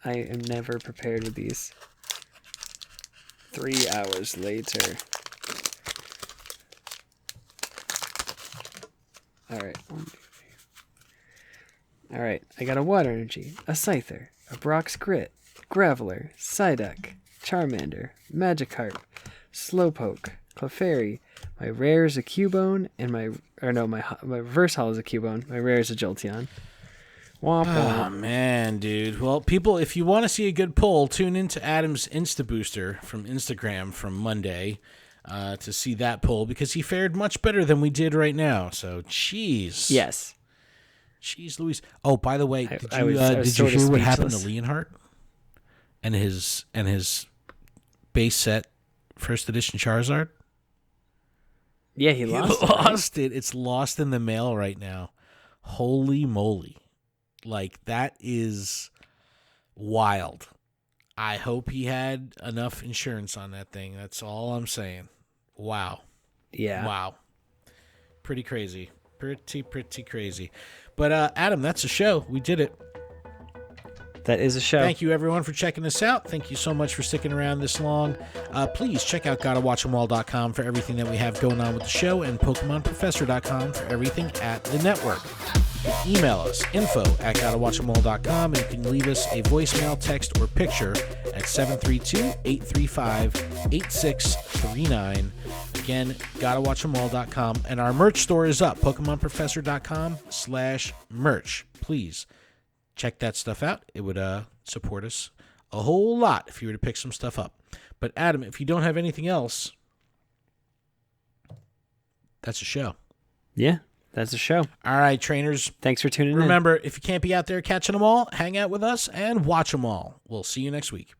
S2: I am never prepared with these. 3 hours later. All right. I got a Water Energy, a Scyther, a Brock's Grit, Graveler, Psyduck, Charmander, Magikarp, Slowpoke, Clefairy. My rare is a Cubone, and my reverse holo is a Cubone. My rare is a Jolteon. Womp womp.
S1: Oh, man, dude. Well, people, if you want to see a good poll, tune into Adam's Insta Booster from Instagram from Monday to see that poll, because he fared much better than we did right now. So, jeez.
S2: Yes.
S1: Jeez Louise. Oh, by the way, did
S2: I
S1: you
S2: was
S1: hear what happened to
S2: speechless.
S1: Leonhardt and his base set first edition Charizard?
S2: Yeah, he lost.
S1: He lost it. It's lost in the mail right now. Holy moly. Like, that is wild. I hope he had enough insurance on that thing. That's all I'm saying. Wow.
S2: Yeah.
S1: Wow. Pretty crazy. Pretty crazy. But, Adam, that's a show. We did it.
S2: That is a show.
S1: Thank you, everyone, for checking us out. Thank you so much for sticking around this long. Please check out GottaWatchEmAll.com for everything that we have going on with the show, and PokemonProfessor.com for everything at the network. Email us, info@GottaWatchEmAll.com, and you can leave us a voicemail, text, or picture at 732-835-8639. Again, GottaWatchEmAll.com. And our merch store is up, PokemonProfessor.com/merch. Please check that stuff out. It would support us a whole lot if you were to pick some stuff up. But Adam, if you don't have anything else, that's a show.
S2: Yeah, that's a show.
S1: All right, trainers.
S2: Thanks for tuning in.
S1: Remember, if you can't be out there catching them all, hang out with us and watch them all. We'll see you next week.